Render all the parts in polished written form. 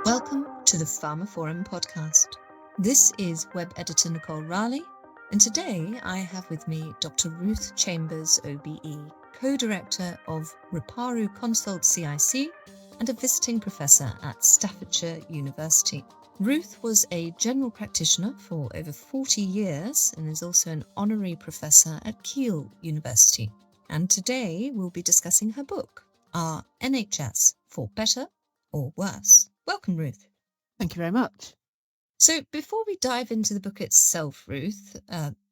Welcome to the pharmaphorum podcast. This is web editor Nicole Raleigh, and today I have with me Dr. Ruth Chambers OBE, co-director of Raparu Consult CIC and a visiting professor at Staffordshire University. Ruth was a general practitioner for over 40 years and is also an honorary professor at Keele University. And today we'll be discussing her book, Are NHS for Better or Worse? Welcome, Ruth. Thank you very much. So before we dive into the book itself, Ruth,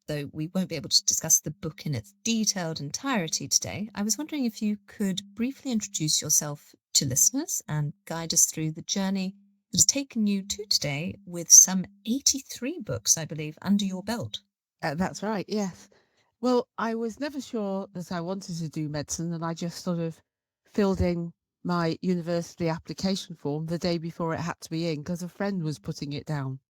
though we won't be able to discuss the book in its detailed entirety today, I was wondering if you could briefly introduce yourself to listeners and guide us through the journey that has taken you to today with some 83 books, I believe, under your belt. That's right, yes. Well, I was never sure that I wanted to do medicine, and I just sort of filled in my university application form the day before it had to be in because a friend was putting it down.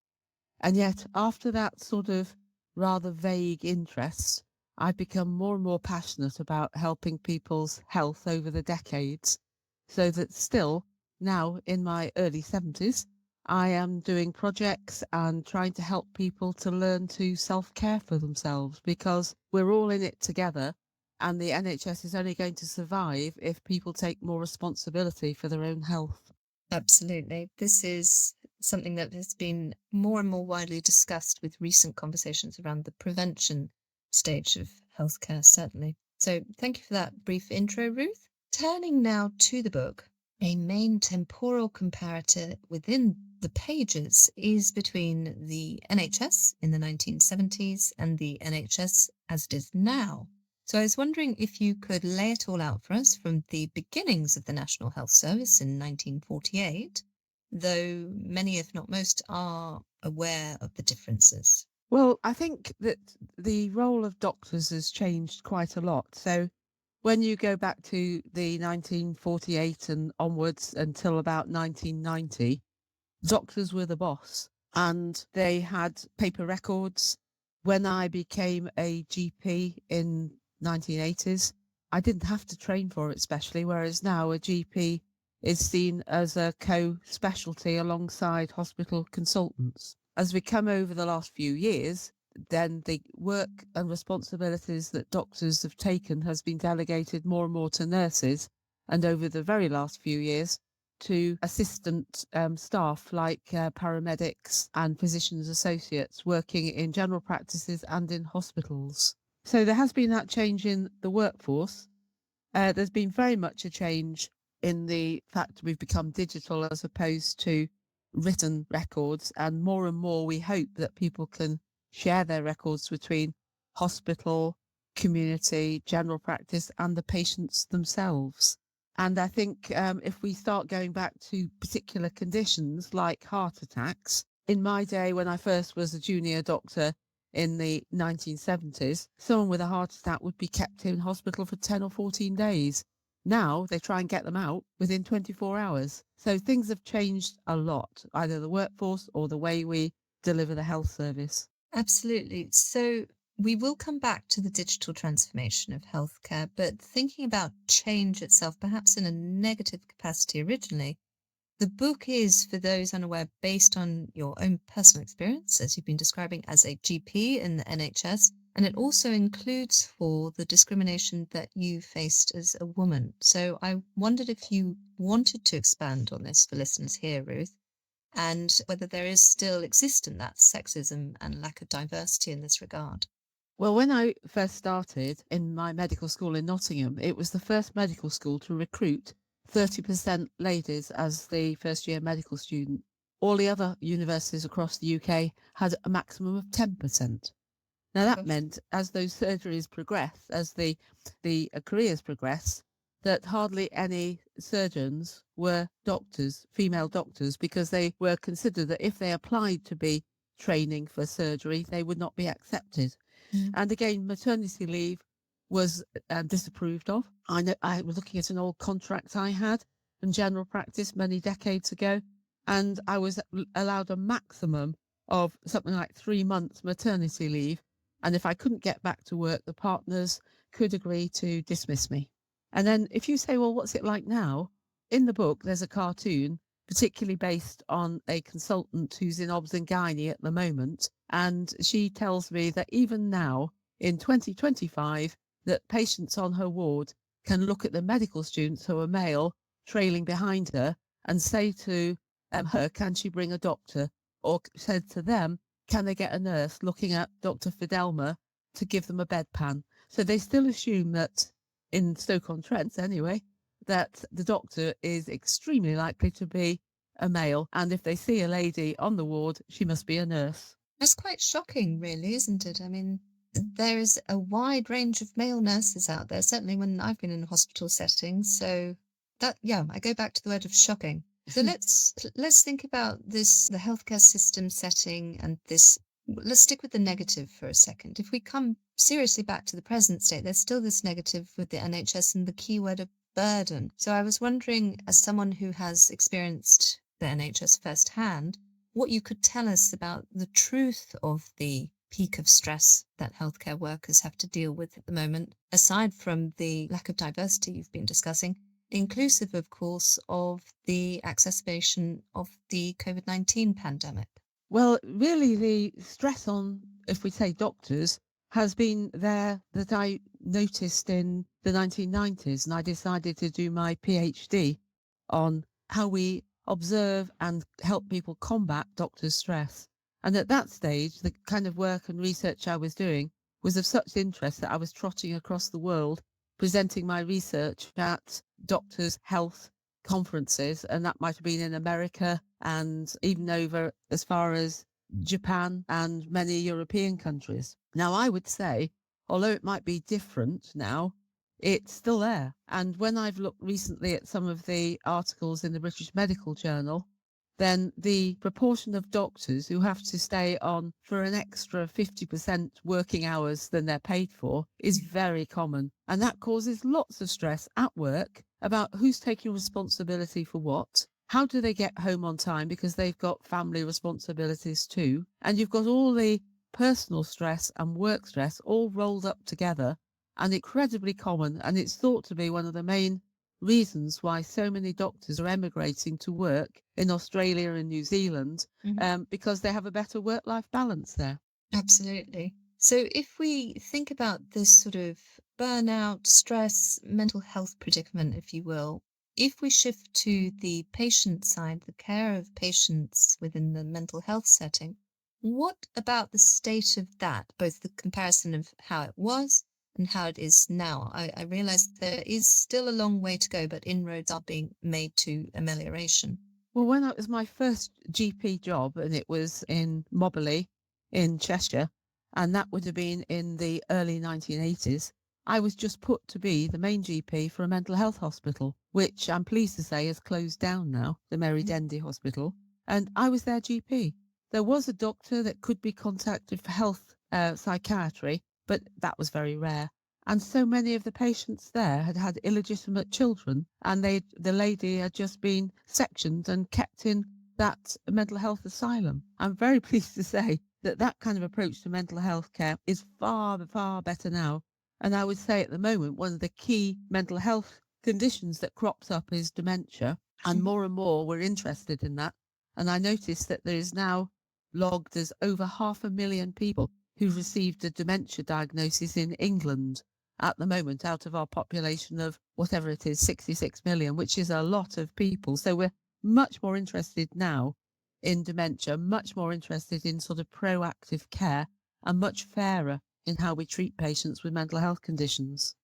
And yet, after that sort of rather vague interest, I've become more and more passionate about helping people's health over the decades, so that still, now in my early 70s, I am doing projects and trying to help people to learn to self-care for themselves, because we're all in it together. And the NHS is only going to survive if people take more responsibility for their own health. Absolutely. This is something that has been more and more widely discussed with recent conversations around the prevention stage of healthcare, certainly. So thank you for that brief intro, Ruth. Turning now to the book, a main temporal comparator within the pages is between the NHS in the 1970s and the NHS as it is now. So I was wondering if you could lay it all out for us from the beginnings of the National Health Service in 1948, though many, if not most, are aware of the differences. Well, I think that the role of doctors has changed quite a lot. So when you go back to the 1948 and onwards until about 1990, doctors were the boss and they had paper records. When I became a GP in 1980s, I didn't have to train for it specially, whereas now a GP is seen as a co-specialty alongside hospital consultants. As we come over the last few years, then the work and responsibilities that doctors have taken has been delegated more and more to nurses, and over the very last few years to assistant staff like paramedics and physicians associates working in general practices and in hospitals. So there has been that change in the workforce. There's been very much a change in the fact we've become digital as opposed to written records, and more we hope that people can share their records between hospital, community, general practice and the patients themselves. And I think if we start going back to particular conditions like heart attacks, in my day when I first was a junior doctor in the 1970s, someone with a heart attack would be kept in hospital for 10 or 14 days. Now they try and get them out within 24 hours. So things have changed a lot, either the workforce or the way we deliver the health service. Absolutely. So we will come back to the digital transformation of healthcare, but thinking about change itself, perhaps in a negative capacity originally, the book is, for those unaware, based on your own personal experience, as you've been describing as a GP in the NHS, and it also includes for the discrimination that you faced as a woman. So I wondered if you wanted to expand on this for listeners here, Ruth, and whether there is still existent that sexism and lack of diversity in this regard. Well, when I first started in my medical school in Nottingham, it was the first medical school to recruit 30% ladies as the first year medical student. All the other universities across the UK had a maximum of 10%. Now that meant as those surgeries progress, as the careers progress, that hardly any surgeons were doctors, female doctors, because they were considered that if they applied to be training for surgery, they would not be accepted. And again, maternity leave was disapproved of. I was looking at an old contract I had in general practice many decades ago, and I was allowed a maximum of something like 3 months maternity leave. And if I couldn't get back to work, the partners could agree to dismiss me. And then if you say, well, what's it like now? In the book, there's a cartoon particularly based on a consultant who's in obs and gynae at the moment. And she tells me that even now in 2025, that patients on her ward can look at the medical students who are male trailing behind her and say to her, can she bring a doctor? Or said to them, can they get a nurse, looking at Dr. Fidelma to give them a bedpan? So they still assume that, in Stoke-on-Trent anyway, that the doctor is extremely likely to be a male. And if they see a lady on the ward, she must be a nurse. That's quite shocking, really, isn't it? I mean, there is a wide range of male nurses out there, certainly when I've been in hospital settings. So that, yeah, I go back to the word of shocking. So let's think about this, the healthcare system setting, and this. Let's stick with the negative for a second. If we come seriously back to the present state, there's still this negative with the NHS and the keyword of burden. So I was wondering, as someone who has experienced the NHS firsthand, what you could tell us about the truth of the peak of stress that healthcare workers have to deal with at the moment, aside from the lack of diversity you've been discussing, inclusive, of course, of the exacerbation of the COVID-19 pandemic. Well, really, the stress on, if we say doctors, has been there that I noticed in the 1990s, and I decided to do my PhD on how we observe and help people combat doctors' stress. And at that stage, the kind of work and research I was doing was of such interest that I was trotting across the world presenting my research at doctors' health conferences, and that might have been in America and even over as far as Japan and many European countries. Now, I would say, although it might be different now, it's still there. And when I've looked recently at some of the articles in the British Medical Journal, then the proportion of doctors who have to stay on for an extra 50% working hours than they're paid for is very common. And that causes lots of stress at work about who's taking responsibility for what. How do they get home on time because they've got family responsibilities too? And you've got all the personal stress and work stress all rolled up together and incredibly common. And it's thought to be one of the main reasons why so many doctors are emigrating to work in Australia and New Zealand, because they have a better work-life balance there. Absolutely. So if we think about this sort of burnout, stress, mental health predicament, if you will, if we shift to the patient side, the care of patients within the mental health setting, what about the state of that, both the comparison of how it was and how it is now? I realize there is still a long way to go, but inroads are being made to amelioration. Well, when it was my first GP job, and it was in Moberley in Cheshire, and that would have been in the early 1980s, I was just put to be the main GP for a mental health hospital, which I'm pleased to say has closed down now, the Mary Dendy Hospital, and I was their GP. There was a doctor that could be contacted for health psychiatry, but that was very rare. And so many of the patients there had had illegitimate children, and the lady had just been sectioned and kept in that mental health asylum. I'm very pleased to say that that kind of approach to mental health care is far, far better now. And I would say at the moment, one of the key mental health conditions that crops up is dementia, and more we're interested in that. And I noticed that there is now logged as over 500,000 people who've received a dementia diagnosis in England at the moment, out of our population of whatever it is, 66 million, which is a lot of people. So we're much more interested now in dementia, much more interested in sort of proactive care, and much fairer in how we treat patients with mental health conditions.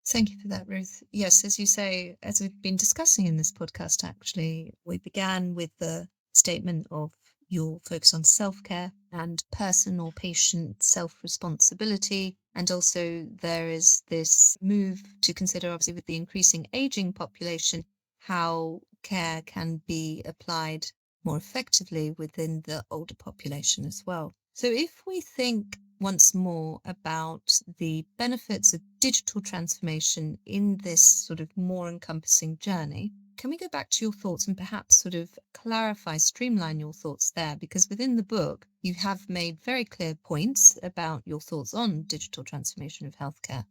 Thank you for that, Ruth. Yes, as you say, as we've been discussing in this podcast, actually, we began with the statement of your focus on self-care and person or patient self-responsibility. And also there is this move to consider, obviously, with the increasing aging population, how care can be applied more effectively within the older population as well. So if we think once more about the benefits of digital transformation in this sort of more encompassing journey, can we go back to your thoughts and perhaps sort of clarify, streamline your thoughts there? Because within the book, you have made very clear points about your thoughts on digital transformation of healthcare.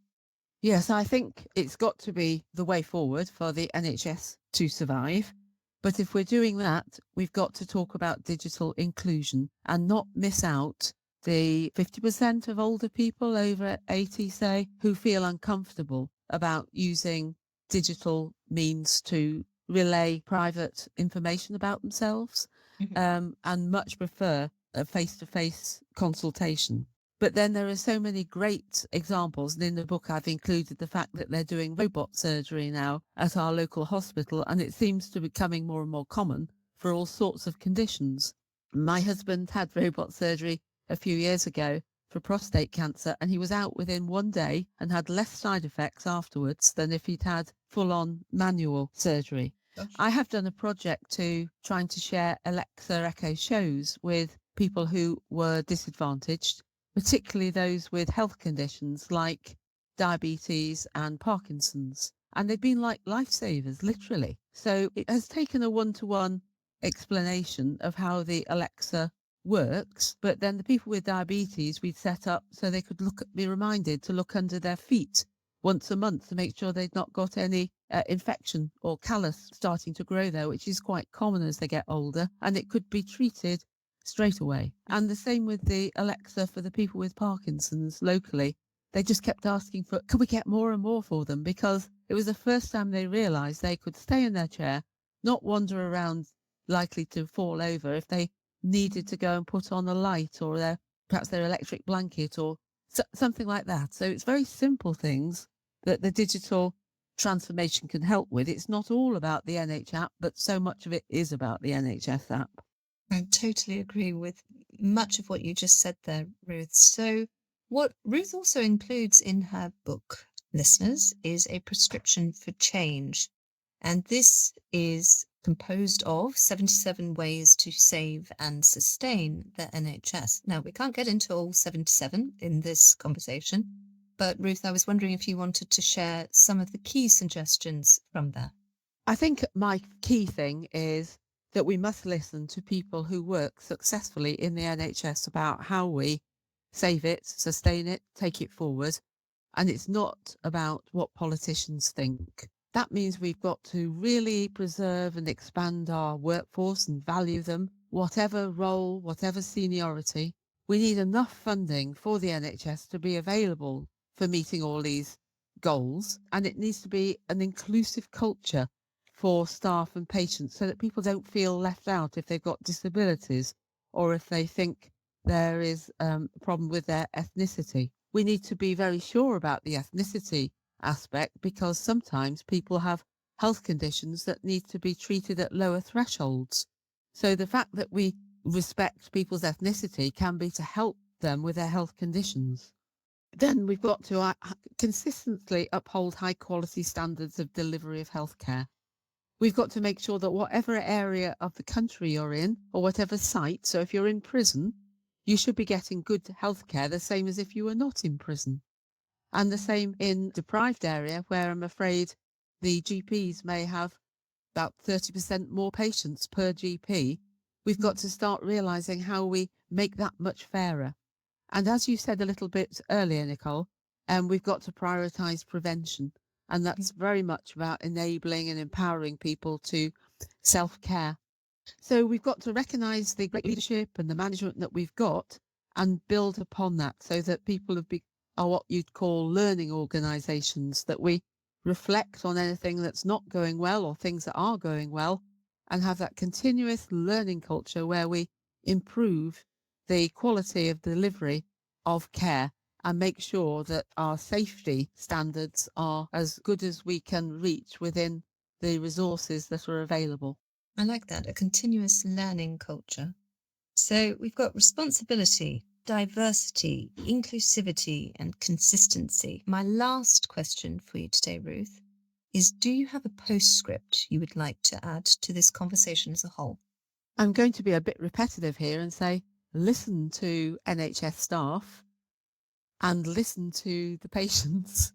Yes, I think it's got to be the way forward for the NHS to survive. But if we're doing that, we've got to talk about digital inclusion and not miss out the 50% of older people over 80, say, who feel uncomfortable about using digital means to relay private information about themselves, and much prefer a face-to-face consultation. But then there are so many great examples, and in the book I've included the fact that they're doing robot surgery now at our local hospital, and it seems to be becoming more and more common for all sorts of conditions. My husband had robot surgery a few years ago for prostate cancer, and he was out within 1 day and had less side effects afterwards than if he'd had full-on manual surgery. I have done a project to trying to share Alexa Echo shows with people who were disadvantaged, particularly those with health conditions like diabetes and Parkinson's. And they've been like lifesavers, literally. So it has taken a one-to-one explanation of how the Alexa works, but then the people with diabetes we'd set up so they could be reminded to look under their feet once a month to make sure they'd not got any infection or callus starting to grow there, which is quite common as they get older, and it could be treated straight away. And the same with the Alexa for the people with Parkinson's locally. They just kept asking for, could we get more and more for them? Because it was the first time they realised they could stay in their chair, not wander around likely to fall over if they needed to go and put on a light or perhaps their electric blanket or something like that. So it's very simple things that the digital transformation can help with. It's not all about the NH app, but so much of it is about the NHS app. I totally agree with much of what you just said there, Ruth. So what Ruth also includes in her book, listeners, is a prescription for change. And this is composed of 77 ways to save and sustain the NHS. Now, we can't get into all 77 in this conversation, but Ruth, I was wondering if you wanted to share some of the key suggestions from there. I think my key thing is that we must listen to people who work successfully in the NHS about how we save it, sustain it, take it forward. And it's not about what politicians think. That means we've got to really preserve and expand our workforce and value them, whatever role, whatever seniority. We need enough funding for the NHS to be available for meeting all these goals. And it needs to be an inclusive culture for staff and patients so that people don't feel left out if they've got disabilities or if they think there is a problem with their ethnicity. We need to be very sure about the ethnicity aspect because sometimes people have health conditions that need to be treated at lower thresholds. So the fact that we respect people's ethnicity can be to help them with their health conditions. Then we've got to consistently uphold high quality standards of delivery of healthcare. We've got to make sure that whatever area of the country you're in or whatever site, so if you're in prison, you should be getting good healthcare the same as if you were not in prison. And the same in deprived area where I'm afraid the GPs may have about 30% more patients per GP. We've got to start realising how we make that much fairer. And as you said a little bit earlier, Nicole, we've got to prioritise prevention. And that's very much about enabling and empowering people to self-care. So we've got to recognise the great leadership and the management that we've got and build upon that so that people are what you'd call learning organisations, that we reflect on anything that's not going well or things that are going well and have that continuous learning culture where we improve the quality of delivery of care and make sure that our safety standards are as good as we can reach within the resources that are available. I like that, a continuous learning culture. So we've got responsibility, diversity, inclusivity, and consistency. My last question for you today, Ruth, is do you have a postscript you would like to add to this conversation as a whole? I'm going to be a bit repetitive here and say, listen to NHS staff and listen to the patients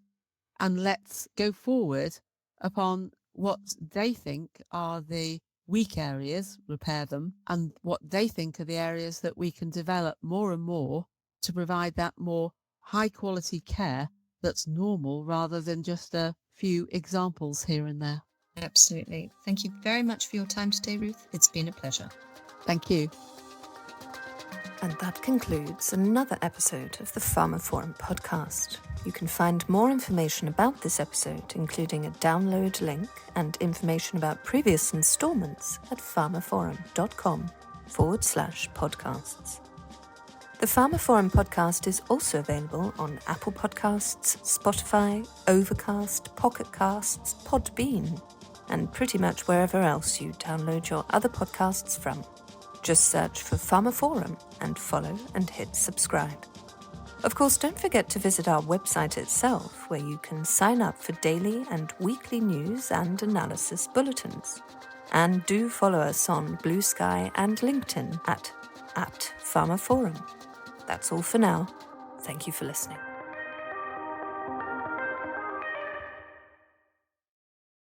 and let's go forward upon what they think are the weak areas, repair them, and what they think are the areas that we can develop more and more to provide that more high quality care that's normal rather than just a few examples here and there. Absolutely. Thank you very much for your time today, Ruth. It's been a pleasure. Thank you. And that concludes another episode of the pharmaphorum podcast. You can find more information about this episode, including a download link and information about previous installments at pharmaphorum.com/podcasts. The pharmaphorum podcast is also available on Apple Podcasts, Spotify, Overcast, Pocket Casts, Podbean, and pretty much wherever else you download your other podcasts from. Just search for pharmaphorum and follow and hit subscribe. Of course, don't forget to visit our website itself, where you can sign up for daily and weekly news and analysis bulletins. And do follow us on Blue Sky and LinkedIn at pharmaphorum. That's all for now. Thank you for listening.